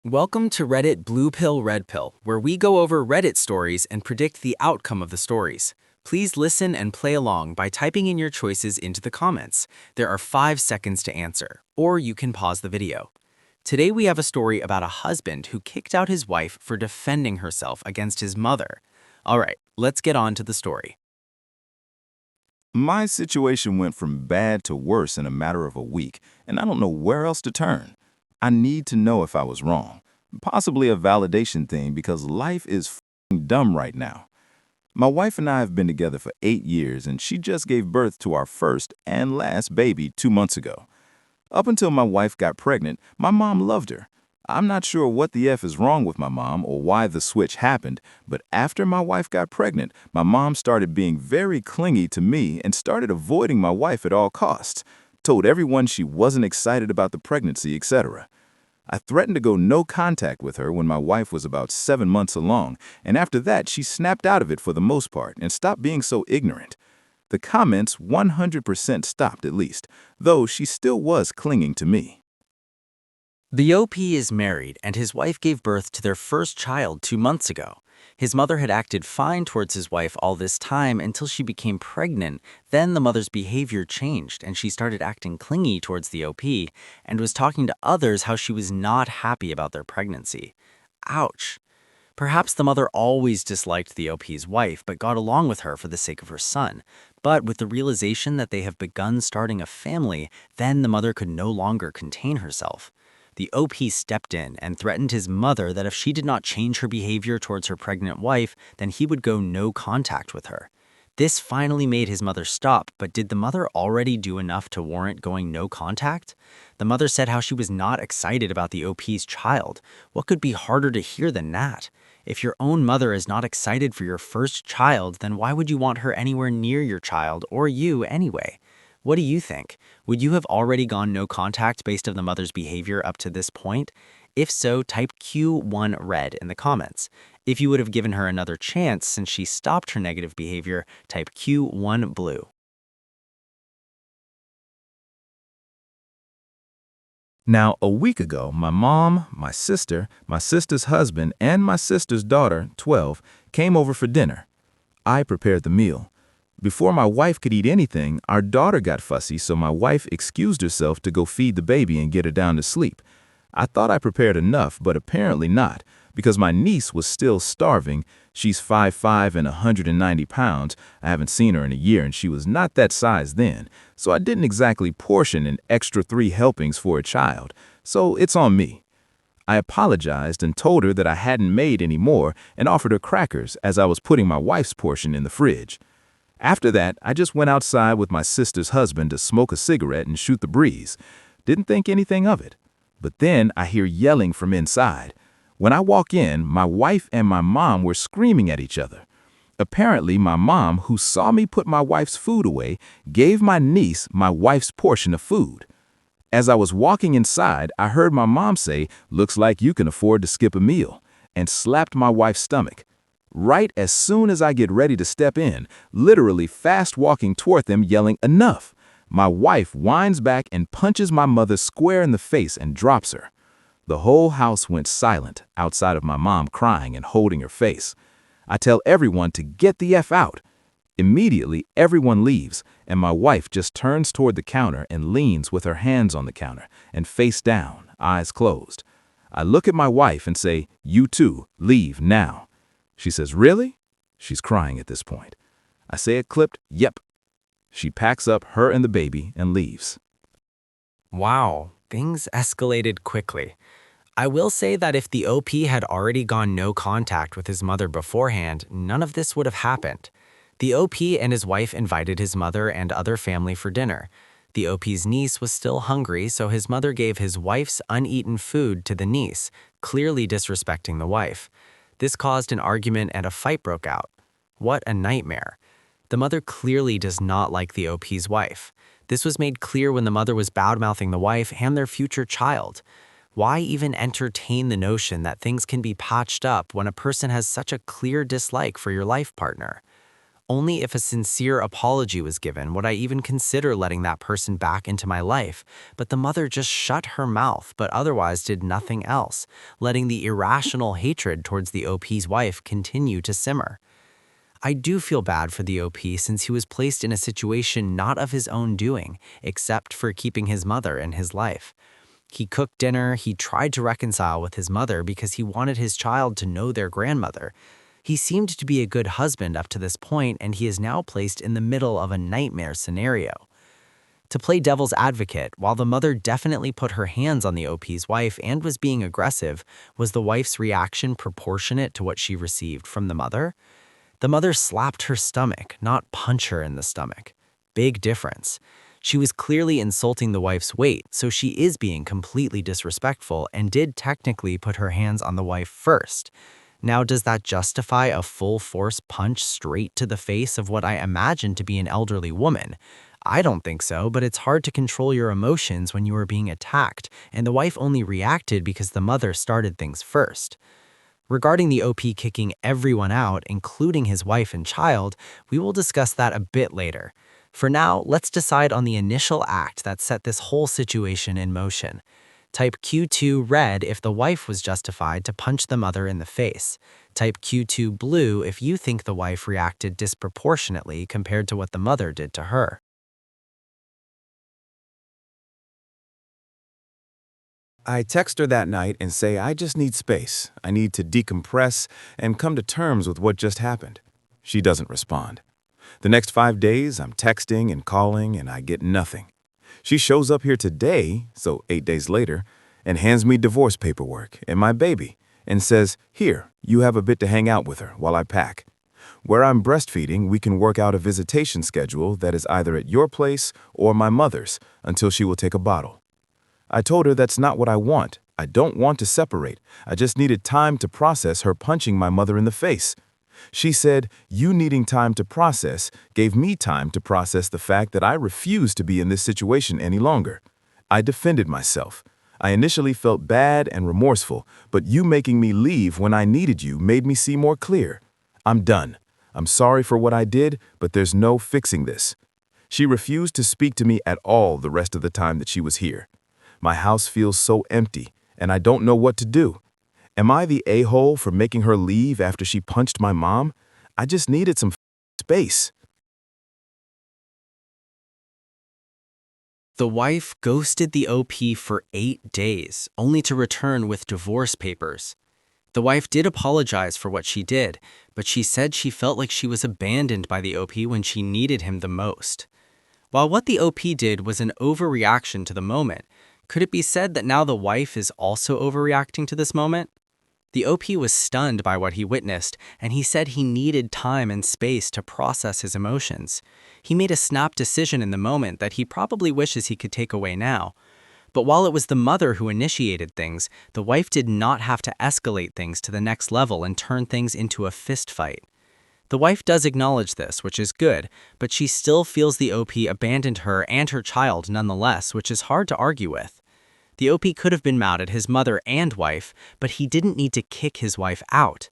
Welcome to Reddit Blue Pill Red Pill, where we go over Reddit stories and predict the outcome of the stories. Please listen and play along by typing in your choices into the comments. There are 5 seconds to answer, or you can pause the video. Today we have a story about a husband who kicked out his wife for defending herself against his mother. Alright, let's get on to the story. My situation went from bad to worse in a matter of a week, and I don't know where else to turn. I need to know if I was wrong. Possibly a validation thing because life is f***ing dumb right now. My wife and I have been together for 8 years, and she just gave birth to our first and last baby 2 months ago. Up until my wife got pregnant, my mom loved her. I'm not sure what the F is wrong with my mom or why the switch happened, but after my wife got pregnant, my mom started being very clingy to me and started avoiding my wife at all costs, told everyone she wasn't excited about the pregnancy, etc. I threatened to go no contact with her when my wife was about 7 months along, and after that she snapped out of it for the most part and stopped being so ignorant. The comments 100% stopped at least, though she still was clinging to me. The OP is married, and his wife gave birth to their first child 2 months ago. His mother had acted fine towards his wife all this time until she became pregnant. Then the mother's behavior changed, and she started acting clingy towards the OP and was talking to others how she was not happy about their pregnancy. Ouch. Perhaps the mother always disliked the OP's wife but got along with her for the sake of her son. But with the realization that they have begun starting a family, then the mother could no longer contain herself. The OP stepped in and threatened his mother that if she did not change her behavior towards her pregnant wife, then he would go no contact with her. This finally made his mother stop, but did the mother already do enough to warrant going no contact? The mother said how she was not excited about the OP's child. What could be harder to hear than that? If your own mother is not excited for your first child, then why would you want her anywhere near your child or you anyway? What do you think? Would you have already gone no contact based on the mother's behavior up to this point? If so, type Q1 red in the comments. If you would have given her another chance since she stopped her negative behavior, type Q1 blue. Now, a week ago, my mom, my sister's husband, and my sister's daughter, 12, came over for dinner. I prepared the meal. Before my wife could eat anything, our daughter got fussy, so my wife excused herself to go feed the baby and get her down to sleep. I thought I prepared enough, but apparently not, because my niece was still starving. She's 5'5" and 190 pounds. I haven't seen her in a year, and she was not that size then, so I didn't exactly portion an extra 3 helpings for a child, so it's on me. I apologized and told her that I hadn't made any more and offered her crackers as I was putting my wife's portion in the fridge. After that, I just went outside with my sister's husband to smoke a cigarette and shoot the breeze. Didn't think anything of it. But then I hear yelling from inside. When I walk in, my wife and my mom were screaming at each other. Apparently, my mom, who saw me put my wife's food away, gave my niece my wife's portion of food. As I was walking inside, I heard my mom say, "Looks like you can afford to skip a meal," and slapped my wife's stomach. Right as soon as I get ready to step in, literally fast walking toward them yelling, "Enough!" my wife whines back and punches my mother square in the face and drops her. The whole house went silent outside of my mom crying and holding her face. I tell everyone to get the F out. Immediately, everyone leaves, and my wife just turns toward the counter and leans with her hands on the counter and face down, eyes closed. I look at my wife and say, "You too, leave now." She says, "Really?" She's crying at this point. I say it clipped, "Yep." She packs up her and the baby and leaves. Wow, things escalated quickly. I will say that if the OP had already gone no contact with his mother beforehand, none of this would have happened. The OP and his wife invited his mother and other family for dinner. The OP's niece was still hungry, so his mother gave his wife's uneaten food to the niece, clearly disrespecting the wife. This caused an argument and a fight broke out. What a nightmare. The mother clearly does not like the OP's wife. This was made clear when the mother was bad-mouthing the wife and their future child. Why even entertain the notion that things can be patched up when a person has such a clear dislike for your life partner? Only if a sincere apology was given would I even consider letting that person back into my life, but the mother just shut her mouth but otherwise did nothing else, letting the irrational hatred towards the OP's wife continue to simmer. I do feel bad for the OP since he was placed in a situation not of his own doing, except for keeping his mother in his life. He cooked dinner, he tried to reconcile with his mother because he wanted his child to know their grandmother. He seemed to be a good husband up to this point, and he is now placed in the middle of a nightmare scenario. To play devil's advocate, while the mother definitely put her hands on the OP's wife and was being aggressive, was the wife's reaction proportionate to what she received from the mother? The mother slapped her stomach, not punch her in the stomach. Big difference. She was clearly insulting the wife's weight, so she is being completely disrespectful and did technically put her hands on the wife first. Now, does that justify a full-force punch straight to the face of what I imagine to be an elderly woman? I don't think so, but it's hard to control your emotions when you are being attacked, and the wife only reacted because the mother started things first. Regarding the OP kicking everyone out, including his wife and child, we will discuss that a bit later. For now, let's decide on the initial act that set this whole situation in motion. Type Q2 red if the wife was justified to punch the mother in the face. Type Q2 blue if you think the wife reacted disproportionately compared to what the mother did to her. I text her that night and say I just need space. I need to decompress and come to terms with what just happened. She doesn't respond. The next 5 days, I'm texting and calling and I get nothing. She shows up here today, so 8 days later, and hands me divorce paperwork and my baby and says, "Here, you have a bit to hang out with her while I pack. Where I'm breastfeeding, we can work out a visitation schedule that is either at your place or my mother's until she will take a bottle." I told her that's not what I want. I don't want to separate. I just needed time to process her punching my mother in the face. She said, "You needing time to process gave me time to process the fact that I refuse to be in this situation any longer." I defended myself. I initially felt bad and remorseful, but you making me leave when I needed you made me see more clear. I'm done. I'm sorry for what I did, but there's no fixing this. She refused to speak to me at all the rest of the time that she was here. My house feels so empty, and I don't know what to do. Am I the a-hole for making her leave after she punched my mom? I just needed some space. The wife ghosted the OP for 8 days, only to return with divorce papers. The wife did apologize for what she did, but she said she felt like she was abandoned by the OP when she needed him the most. While what the OP did was an overreaction to the moment, could it be said that now the wife is also overreacting to this moment? The OP was stunned by what he witnessed, and he said he needed time and space to process his emotions. He made a snap decision in the moment that he probably wishes he could take away now. But while it was the mother who initiated things, the wife did not have to escalate things to the next level and turn things into a fist fight. The wife does acknowledge this, which is good, but she still feels the OP abandoned her and her child nonetheless, which is hard to argue with. The OP could have been mad at his mother and wife, but he didn't need to kick his wife out.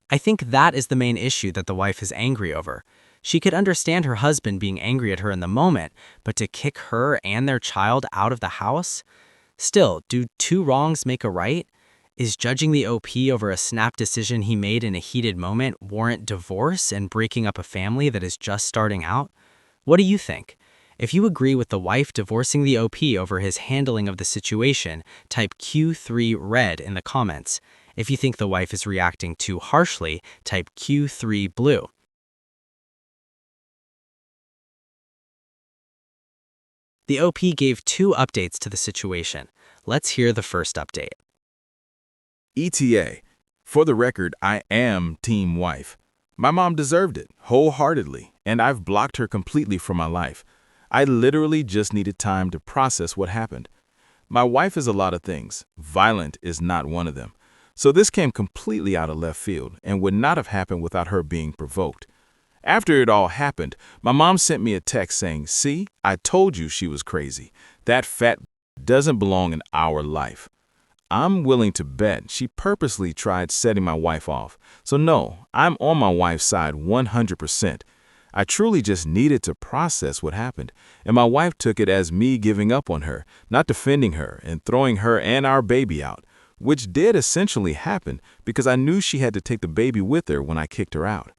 I think that is the main issue that the wife is angry over. She could understand her husband being angry at her in the moment, but to kick her and their child out of the house? Still, do two wrongs make a right? Is judging the OP over a snap decision he made in a heated moment warrant divorce and breaking up a family that is just starting out? What do you think? If you agree with the wife divorcing the OP over his handling of the situation, type Q3 red in the comments. If you think the wife is reacting too harshly, type Q3 blue. The OP gave 2 updates to the situation. Let's hear the first update. ETA. For the record, I am team wife. My mom deserved it, wholeheartedly, and I've blocked her completely from my life. I literally just needed time to process what happened. My wife is a lot of things. Violent is not one of them. So this came completely out of left field and would not have happened without her being provoked. After it all happened, my mom sent me a text saying, "See, I told you she was crazy. That fat doesn't belong in our life." I'm willing to bet she purposely tried setting my wife off. So no, I'm on my wife's side 100%. I truly just needed to process what happened, and my wife took it as me giving up on her, not defending her, and throwing her and our baby out, which did essentially happen because I knew she had to take the baby with her when I kicked her out.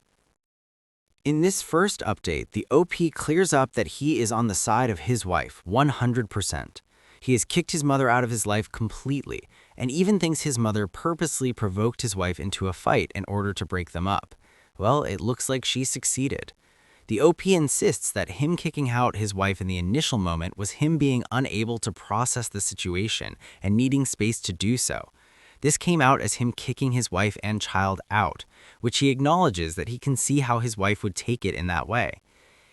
In this first update, the OP clears up that he is on the side of his wife 100%. He has kicked his mother out of his life completely, and even thinks his mother purposely provoked his wife into a fight in order to break them up. Well, it looks like she succeeded. The OP insists that him kicking out his wife in the initial moment was him being unable to process the situation and needing space to do so. This came out as him kicking his wife and child out, which he acknowledges that he can see how his wife would take it in that way.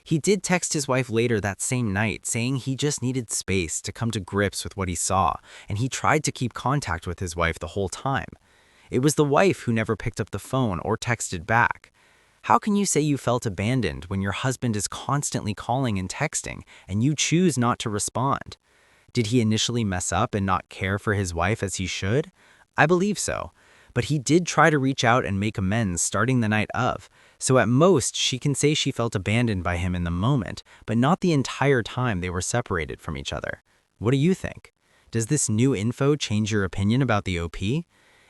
He did text his wife later that same night saying he just needed space to come to grips with what he saw, and he tried to keep contact with his wife the whole time. It was the wife who never picked up the phone or texted back. How can you say you felt abandoned when your husband is constantly calling and texting and you choose not to respond? Did he initially mess up and not care for his wife as he should? I believe so, but he did try to reach out and make amends starting the night of, so at most she can say she felt abandoned by him in the moment, but not the entire time they were separated from each other. What do you think? Does this new info change your opinion about the OP?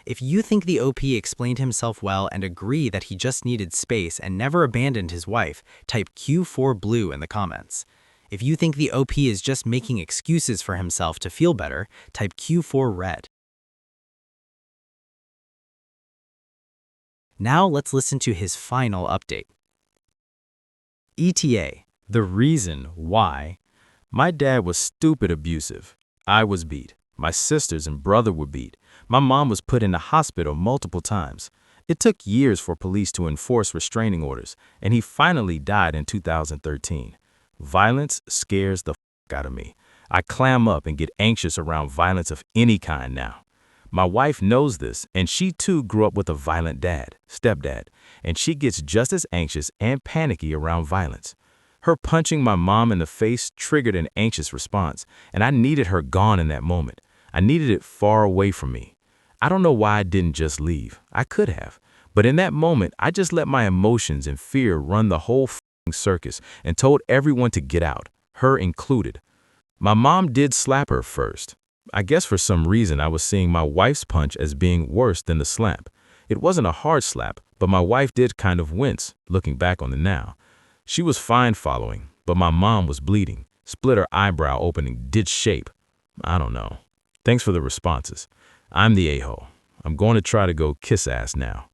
If you think the OP explained himself well and agree that he just needed space and never abandoned his wife, type Q4 blue in the comments. If you think the OP is just making excuses for himself to feel better, type Q4 red. Now let's listen to his final update. ETA, the reason why. My dad was stupid abusive. I was beat. My sisters and brother were beat. My mom was put in the hospital multiple times. It took years for police to enforce restraining orders, and he finally died in 2013. Violence scares the out of me. I clam up and get anxious around violence of any kind now. My wife knows this, and she too grew up with a violent stepdad, and she gets just as anxious and panicky around violence. Her punching my mom in the face triggered an anxious response, and I needed her gone in that moment. I needed it far away from me. I don't know why I didn't just leave. I could have. But in that moment, I just let my emotions and fear run the whole circus and told everyone to get out, her included. My mom did slap her first. I guess for some reason I was seeing my wife's punch as being worse than the slap. It wasn't a hard slap, but my wife did kind of wince, looking back on it now. She was fine following, but my mom was bleeding, split her eyebrow opening, did shape. I don't know. Thanks for the responses. I'm the a-hole. I'm going to try to go kiss ass now.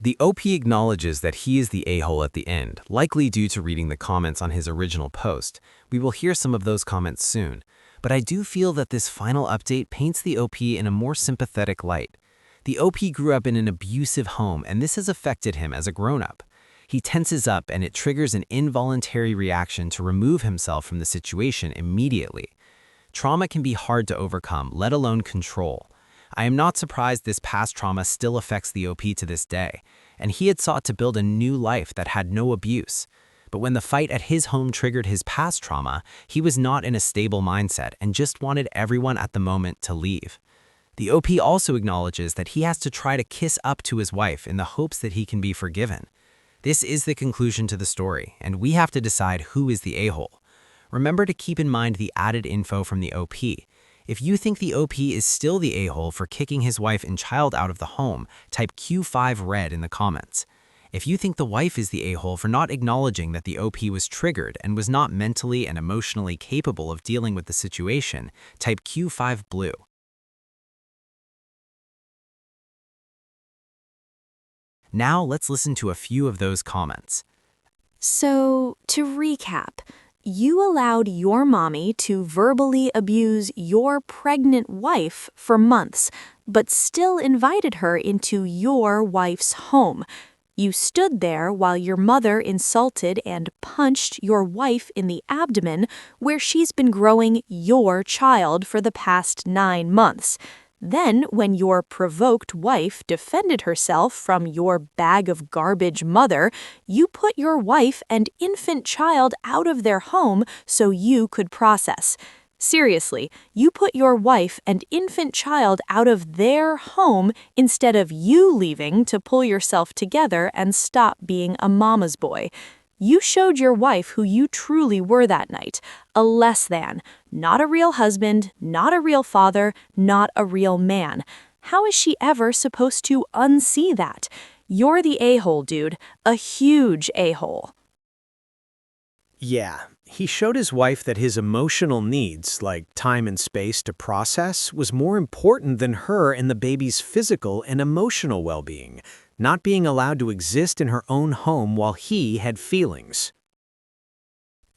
The OP acknowledges that he is the a-hole at the end, likely due to reading the comments on his original post. We will hear some of those comments soon. But I do feel that this final update paints the OP in a more sympathetic light. The OP grew up in an abusive home, and this has affected him as a grown-up. He tenses up, and it triggers an involuntary reaction to remove himself from the situation immediately. Trauma can be hard to overcome, let alone control. I am not surprised this past trauma still affects the OP to this day, and he had sought to build a new life that had no abuse. But when the fight at his home triggered his past trauma, he was not in a stable mindset and just wanted everyone at the moment to leave. The OP also acknowledges that he has to try to kiss up to his wife in the hopes that he can be forgiven. This is the conclusion to the story, and we have to decide who is the a-hole. Remember to keep in mind the added info from the OP. If you think the OP is still the a-hole for kicking his wife and child out of the home, type Q5 red in the comments. If you think the wife is the a-hole for not acknowledging that the OP was triggered and was not mentally and emotionally capable of dealing with the situation, type Q5 blue. Now let's listen to a few of those comments. So, to recap, you allowed your mommy to verbally abuse your pregnant wife for months, but still invited her into your wife's home. You stood there while your mother insulted and punched your wife in the abdomen where she's been growing your child for the past 9 months. Then, when your provoked wife defended herself from your bag of garbage mother, you put your wife and infant child out of their home so you could process. Seriously, you put your wife and infant child out of their home instead of you leaving to pull yourself together and stop being a mama's boy. You showed your wife who you truly were that night, a less than, not a real husband, not a real father, not a real man. How is she ever supposed to unsee that? You're the a-hole, dude, a huge a-hole. Yeah, he showed his wife that his emotional needs, like time and space to process, was more important than her and the baby's physical and emotional well-being, not being allowed to exist in her own home while he had feelings.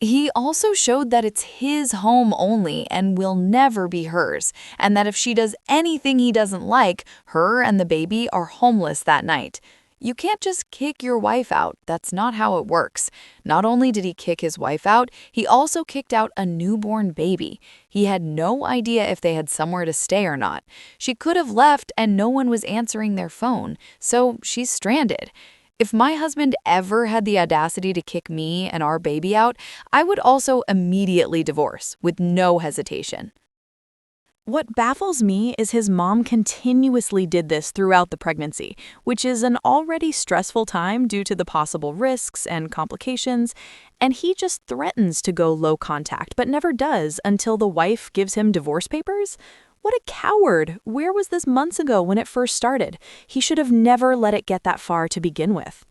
He also showed that it's his home only and will never be hers, and that if she does anything he doesn't like, her and the baby are homeless that night. You can't just kick your wife out. That's not how it works. Not only did he kick his wife out, he also kicked out a newborn baby. He had no idea if they had somewhere to stay or not. She could have left and no one was answering their phone, so she's stranded. If my husband ever had the audacity to kick me and our baby out, I would also immediately divorce, with no hesitation. What baffles me is his mom continuously did this throughout the pregnancy, which is an already stressful time due to the possible risks and complications, and he just threatens to go low contact but never does until the wife gives him divorce papers? What a coward! Where was this months ago when it first started? He should have never let it get that far to begin with.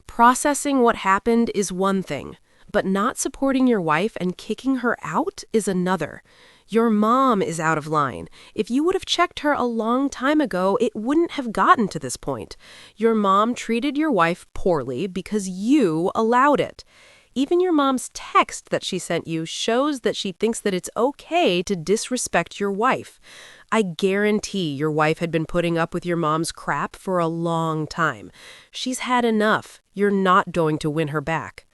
Processing what happened is one thing, but not supporting your wife and kicking her out is another. Your mom is out of line. If you would have checked her a long time ago, it wouldn't have gotten to this point. Your mom treated your wife poorly because you allowed it. Even your mom's text that she sent you shows that she thinks that it's okay to disrespect your wife. I guarantee your wife had been putting up with your mom's crap for a long time. She's had enough. You're not going to win her back.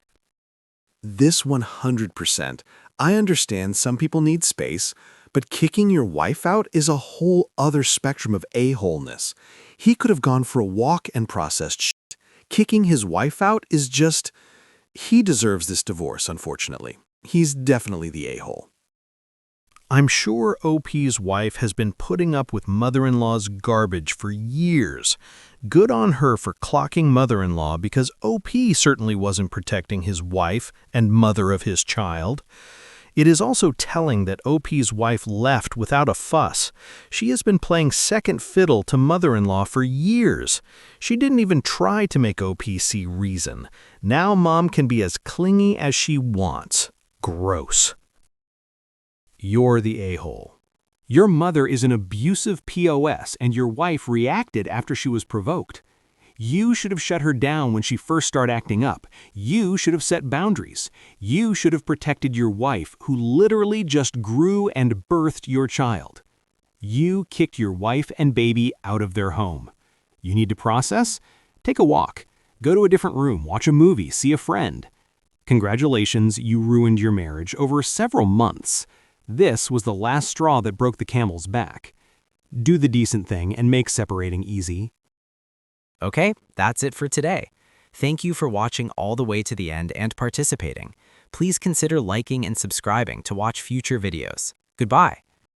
This 100%. I understand some people need space, but kicking your wife out is a whole other spectrum of a-holeness. He could have gone for a walk and processed shit. Kicking his wife out is just... He deserves this divorce, unfortunately. He's definitely the a-hole. I'm sure OP's wife has been putting up with mother-in-law's garbage for years. Good on her for clocking mother-in-law because OP certainly wasn't protecting his wife and mother of his child. It is also telling that OP's wife left without a fuss. She has been playing second fiddle to mother-in-law for years. She didn't even try to make OP see reason. Now mom can be as clingy as she wants. Gross. You're the a-hole. Your mother is an abusive POS and your wife reacted after she was provoked. You should have shut her down when she first started acting up. You should have set boundaries. You should have protected your wife, who literally just grew and birthed your child. You kicked your wife and baby out of their home. You need to process? Take a walk. Go to a different room, watch a movie, see a friend. Congratulations, you ruined your marriage over several months. This was the last straw that broke the camel's back. Do the decent thing and make separating easy. Okay, that's it for today. Thank you for watching all the way to the end and participating. Please consider liking and subscribing to watch future videos. Goodbye.